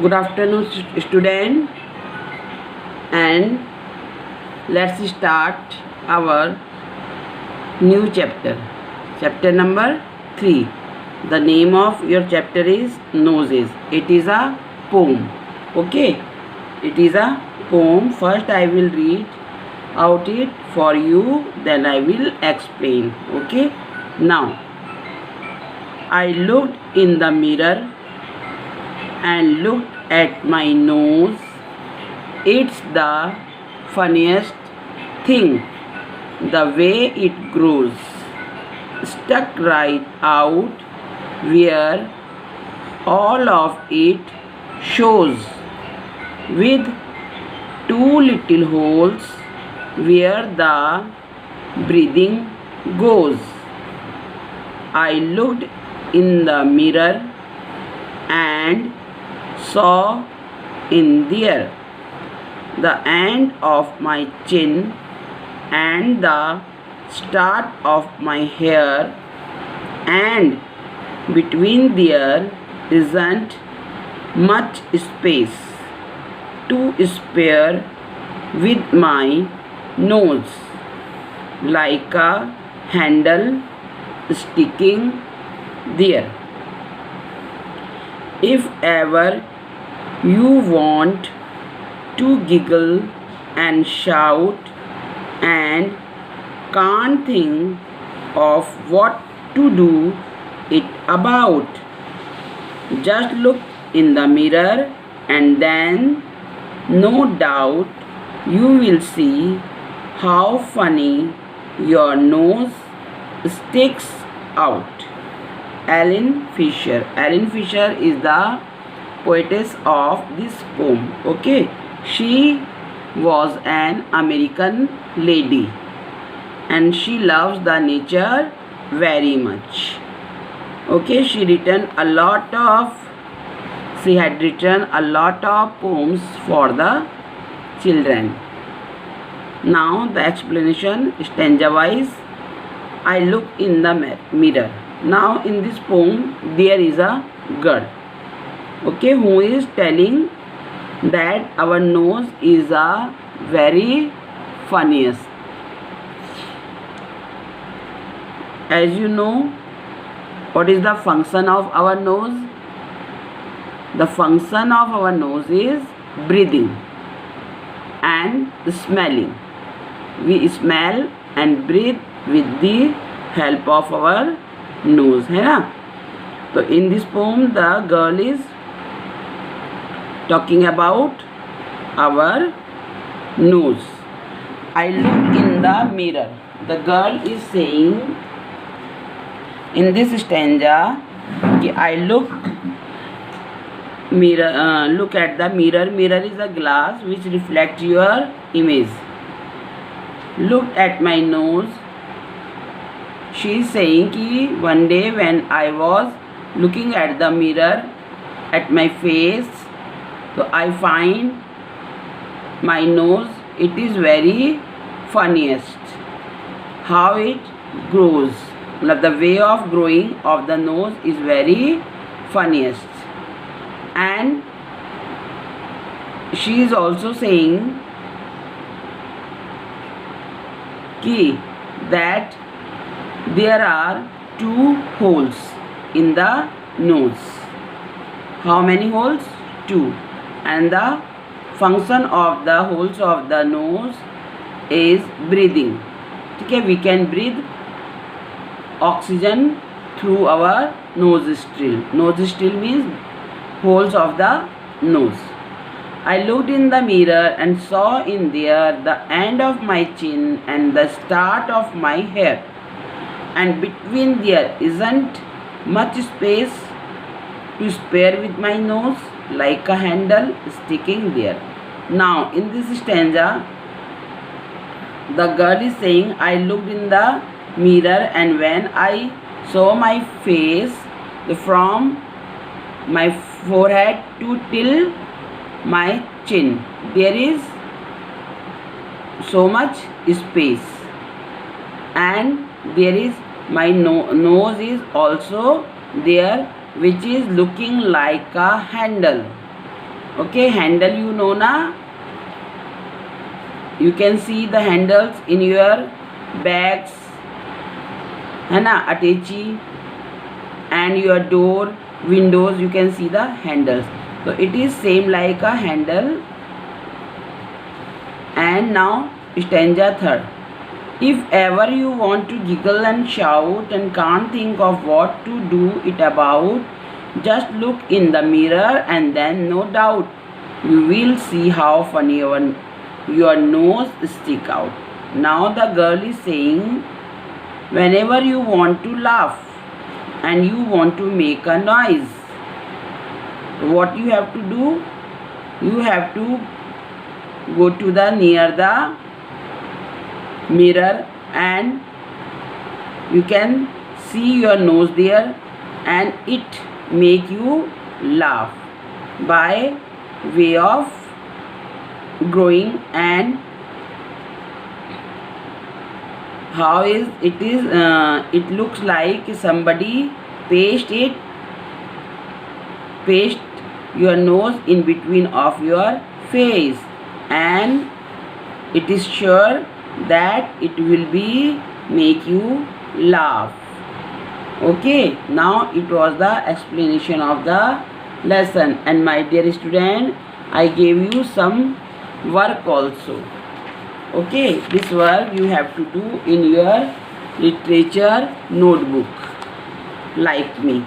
Good afternoon, student, and let's start our new chapter. Chapter number 3. The name of your chapter is Noses. It is a poem. Okay, it is a poem. First, I will read out it for you, then I will explain. Okay, now I looked in the mirror and looked at my nose. It's the funniest thing, the way it grows, stuck right out where all of it shows, with two little holes where the breathing goes. I looked in the mirror and saw in there the end of my chin and the start of my hair, and between there isn't much space to spare, with my nose like a handle sticking there. If ever you want to giggle and shout and can't think of what to do it about, just look in the mirror and then no doubt you will see how funny your nose sticks out. Ellen Fisher. Ellen Fisher is the poetess of this poem. Okay, she was an American lady and she loves the nature very much. Okay, she had written a lot of poems for the children. Now the explanation stanza wise. I look in the mirror. Now in this poem there is a girl, okay, who is telling that our nose is a very funniest. As you know, what is the function of our nose? The function of our nose is breathing and smelling. We smell and breathe with the help of our nose, है ना? तो in this poem the girl is talking about our nose. I look in the mirror. The girl is saying in this stanza कि I look at the mirror. Mirror is a glass which reflects your image. Look at my nose. She is saying कि one day when I was looking at the mirror at my face, so I find my nose, it is very funniest. How it grows, the way of growing of the nose is very funniest. And she is also saying that there are two holes in the nose. How many holes? Two. And the function of the holes of the nose is breathing. Okay, we can breathe oxygen through our nostril. Nostril means holes of the nose. I looked in the mirror and saw in there the end of my chin and the start of my hair, and between there isn't much space to spare, with my nose like a handle sticking there. Now in this stanza the girl is saying I looked in the mirror and when I saw my face from my forehead to till my chin, there is so much space, and there is my nose is also there, which is looking like a handle. Okay, handle you know na. You can see the handles in your bags, है ना, attached, and your door, windows, you can see the handles. So it is same like a handle. And now stanza third. If ever you want to giggle and shout and can't think of what to do it about, just look in the mirror and then no doubt you will see how funny your nose stick out. Now the girl is saying, whenever you want to laugh and you want to make a noise, what you have to do? You have to go to the near the mirror and you can see your nose there, and it make you laugh by way of growing. And how is it looks like somebody paste your nose in between of your face, and it is sure that it will be make you laugh. Okay, now it was the explanation of the lesson, and my dear student, I gave you some work also. Okay, this work you have to do in your literature notebook like me,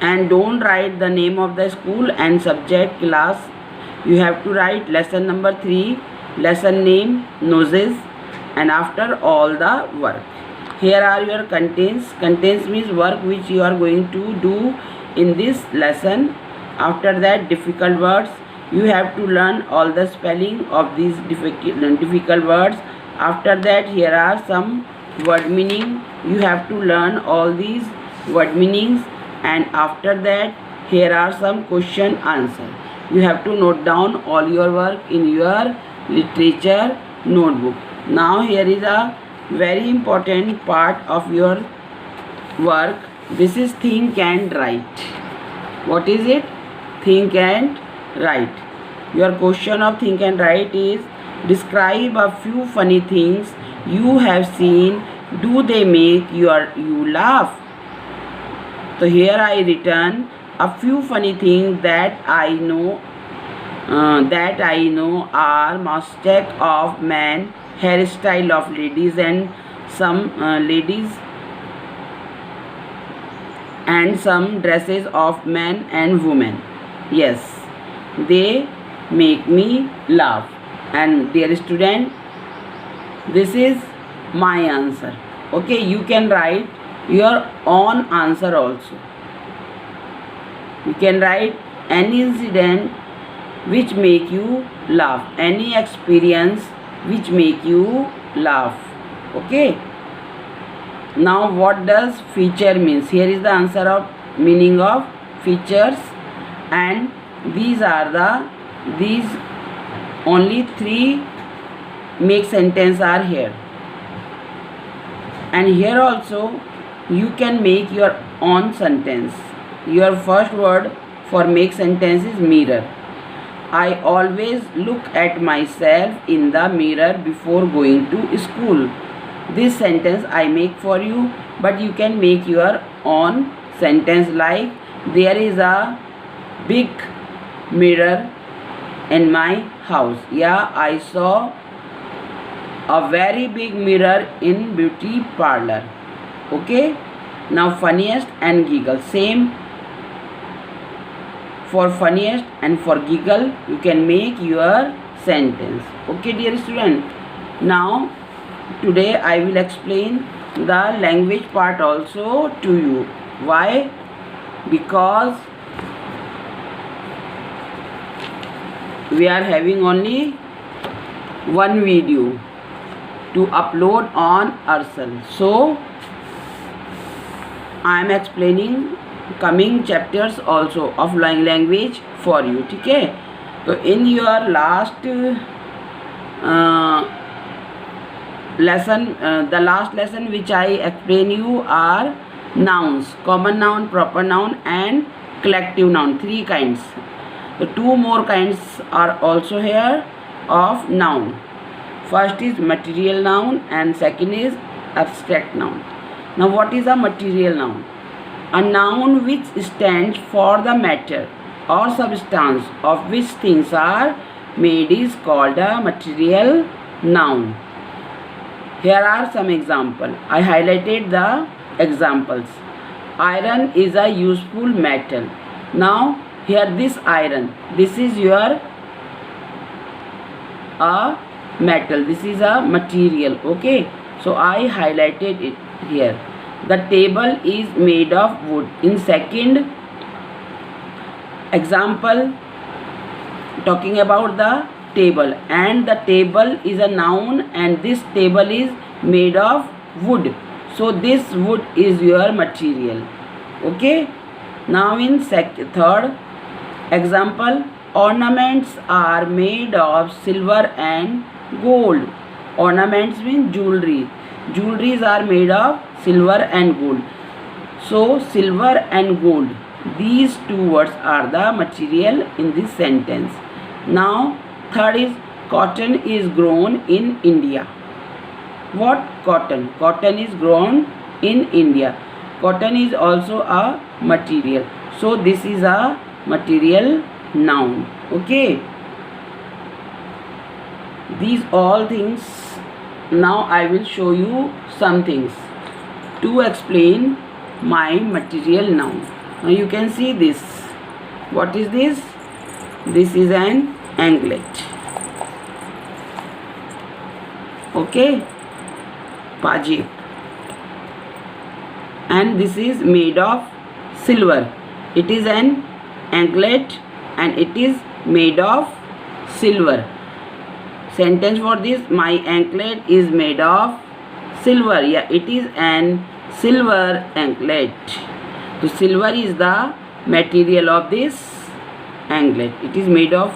and don't write the name of the school and subject class. You have to write lesson number 3, lesson name, noses, and after all the work. Here are your contents. Contents means work which you are going to do in this lesson. After that, difficult words. You have to learn all the spelling of these difficult words. After that, here are some word meaning. You have to learn all these word meanings, and after that, here are some question answer. You have to note down all your work in your literature notebook. Now here is a very important part of your work. This is think and write. What is it? Think and write. Your question of think and write is, describe a few funny things you have seen. Do they make you laugh? So here I written a few funny things that I know are mustache of men, hairstyle of ladies, and some dresses of men and women. Yes, they make me laugh. And dear student, this is my answer. Okay, you can write your own answer also. You can write any incident which make you laugh, any experience which make you laugh. Okay, now what does feature means? Here is the answer of meaning of features, and these only 3 make sentence are here. And here also you can make your own sentence. Your first word for make sentence is mirror. I always look at myself in the mirror before going to school. This sentence I make for you, but you can make your own sentence like, there is a big mirror in my house. Yeah, I saw a very big mirror in beauty parlor. Okay, now funniest and giggle. Same for funniest and for giggle you can make your sentence. Okay dear student, now today I will explain the language part also to you. Why? Because we are having only one video to upload on Ursal, so I am explaining coming chapters also of language for you. Okay, so in your last lesson, the last lesson which I explain you are nouns, common noun, proper noun, and collective noun, 3 kinds. So two more kinds are also here of noun. First is material noun and second is abstract noun. Now what is a material noun? A noun which stands for the matter or substance of which things are made is called a material noun. Here are some examples. I highlighted the examples. Iron is a useful metal. Now here this iron, this is your a metal, this is a material. Okay, so I highlighted it here. The table is made of wood. In second example, talking about the table, and the table is a noun and this table is made of wood, so this wood is your material. Okay, now in third example, ornaments are made of silver and gold. Ornaments mean jewelry. Jewelries are made of silver and gold. So silver and gold, these two words are the material in this sentence. Now third is cotton is grown in India. What cotton? Cotton is grown in India. Cotton is also a material. So this is a material noun. Okay, these all things. Now I will show you some things to explain my material noun. Now you can see this. What is this? This is an anklet. Okay, pajib, and this is made of silver. It is an anklet and it is made of silver. Sentence for this: my anklet is made of silver. Yeah, it is an silver anklet. So silver is the material of this anklet. It is made of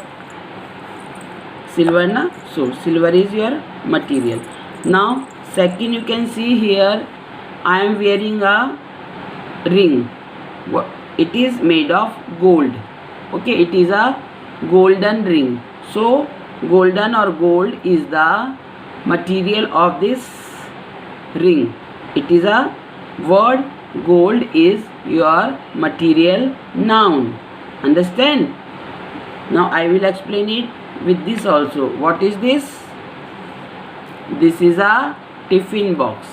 silver, na? So silver is your material. Now second, you can see here I am wearing a ring. It is made of gold. Okay, it is a golden ring. So golden or gold is the material of this ring. It is a word. Gold is your material noun. Understand? Now I will explain it with this also. What is this? This is a tiffin box.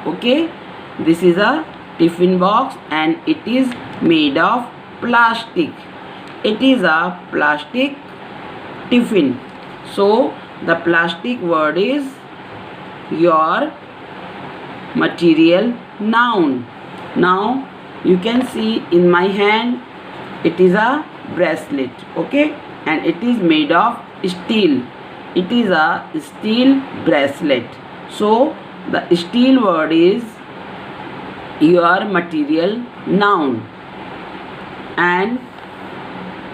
Okay, this is a tiffin box and it is made of plastic. It is a plastic tiffin. So the plastic word is your material noun. Now you can see in my hand it is a bracelet. Okay, and it is made of steel. It is a steel bracelet. So the steel word is your material noun. And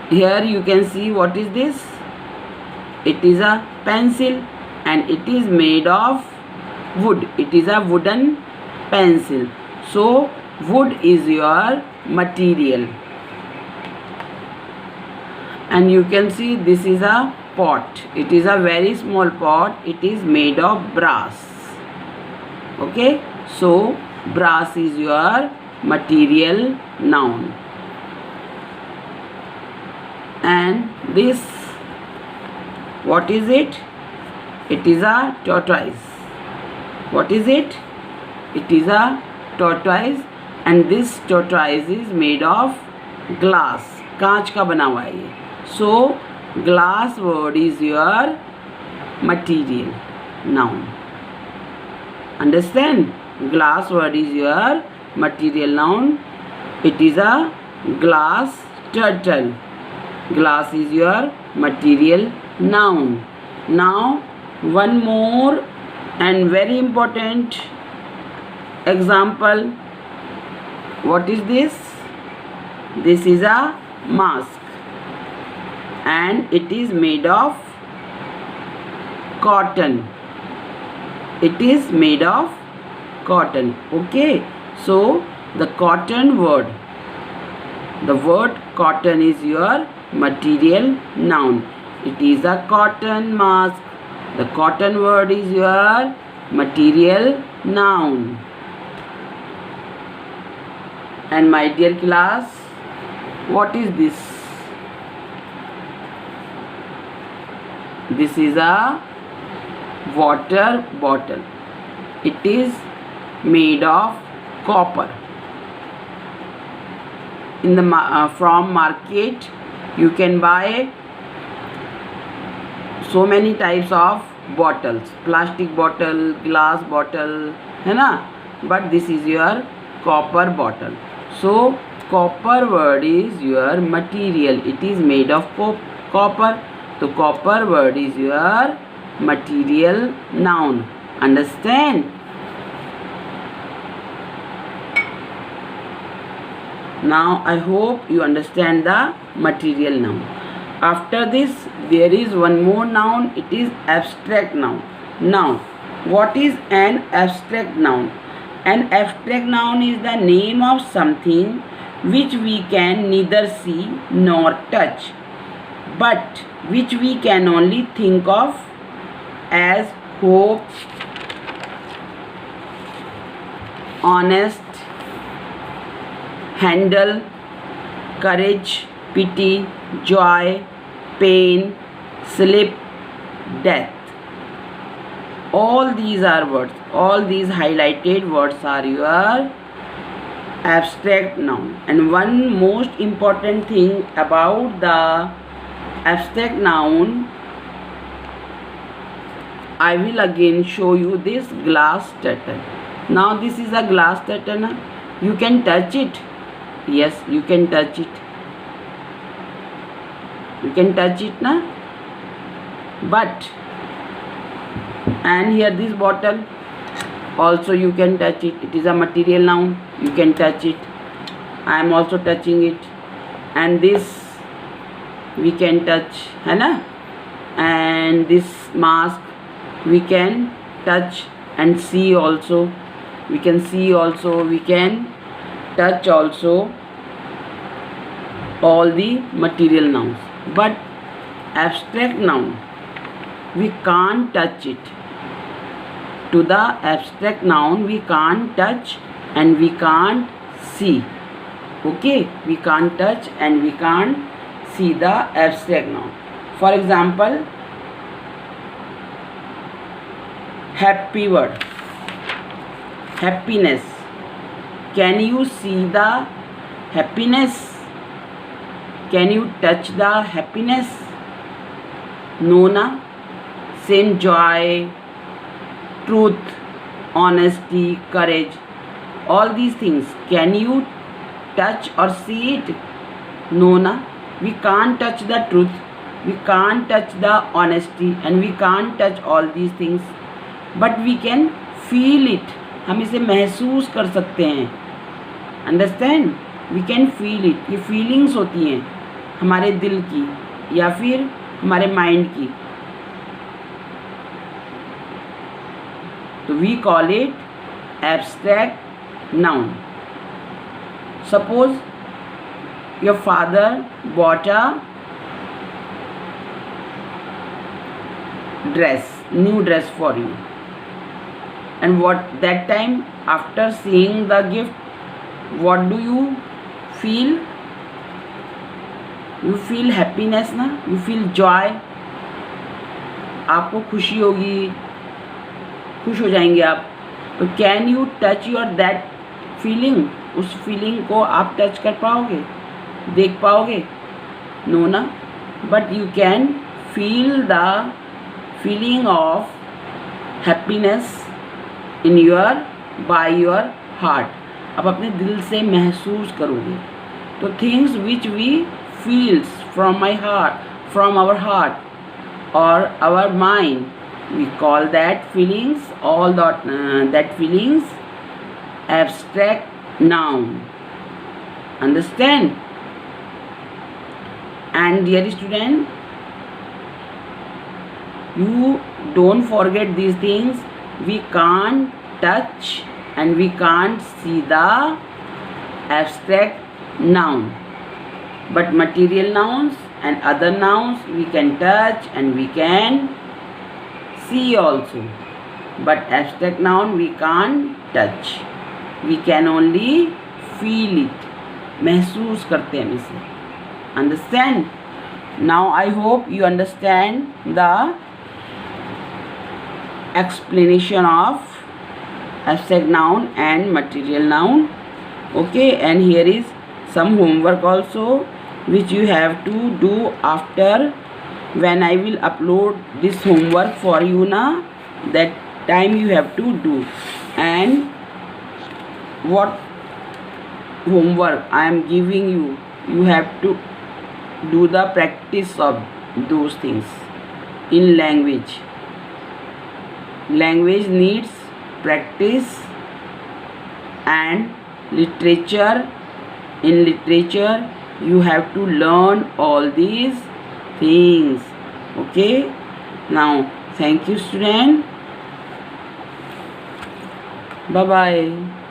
here you can see what is this? It is a pencil and it is made of wood. It is a wooden pencil. So wood is your material. And you can see this is a pot. It is a very small pot. It is made of brass. Okay, so brass is your material noun. And this, what is it? It is a tortoise. What is it? It is a tortoise, and this tortoise is made of glass. कांच का बना हुआ है ये. So glass word is your material noun. Understand? Glass word is your material noun. It is a glass turtle. Glass is your material noun. Now one more and very important example. What is this? This is a mask and it is made of cotton. It is made of cotton. Okay, so the cotton word The word cotton is your material noun. It is a cotton mask. The cotton word is your material noun. And my dear class, what is this? This is a water bottle. It is made of copper. In the from market you can buy so many types of bottles, plastic bottle, glass bottle, है ना? But this is your copper bottle. So copper word is your material. It is made of copper. So copper word is your material noun. Understand? Now I hope you understand the material noun. After this there is one more noun. It is abstract noun. Now what is an abstract noun? An abstract noun is the name of something which we can neither see nor touch, but which we can only think of as hope, honest, handle, courage, pity, joy, pain, sleep, death. All these are words. All these highlighted words are your abstract noun. And one most important thing about the abstract noun, I will again show you this glass turtle. Now this is a glass turtle. You can touch it. Yes, you can touch it. You can touch it, na? But and here this bottle also you can touch it. It is a material noun. You can touch it. I am also touching it. And this we can touch, है ना? And this mask we can touch and see also. We can see also. We can touch also. All the material nouns. But abstract noun, we can't touch it. To the abstract noun we can't touch and we can't see. Okay, we can't touch and we can't see the abstract noun. For example, happy word, happiness. Can you see the happiness? Can you touch the happiness? No, na? Same joy, truth, honesty, courage, all these things. Can you touch or see it? No, na? We can't touch the truth, we can't touch the honesty, and we can't touch all these things. But we can feel it. हम इसे महसूस कर सकते हैं. Understand? We can feel it. ये feelings होती हैं हमारे दिल की या फिर हमारे माइंड की. So we call it abstract noun. Suppose your father bought a dress, new dress for you. And what that time after seeing the gift, what do you feel? You feel happiness ना? You feel joy. आपको खुशी होगी, खुश हो जाएंगे आप. तो can you touch your that feeling? उस फीलिंग को आप टच कर पाओगे, देख पाओगे? नो ना. But you can feel the feeling of happiness in your by your heart. आप अपने दिल से महसूस करोगे. तो things which we feels from my heart, from our heart और our mind, we call that feelings, all that feelings abstract noun. Understand? And dear student, you don't forget these things. We can't touch and we can't see the abstract noun. But material nouns and other nouns we can touch and we can see also. But abstract noun we can't touch. We can only feel it. महसूस करते हैं हम इसे. Understand? Now I hope you understand the explanation of abstract noun and material noun. Okay, and here is some homework also which you have to do after when I will upload this homework for you na, that time you have to do. And what homework I am giving you, you have to do the practice of those things in language. Language needs practice, and literature, in literature you have to learn all these things. Okay, now thank you student. Bye bye.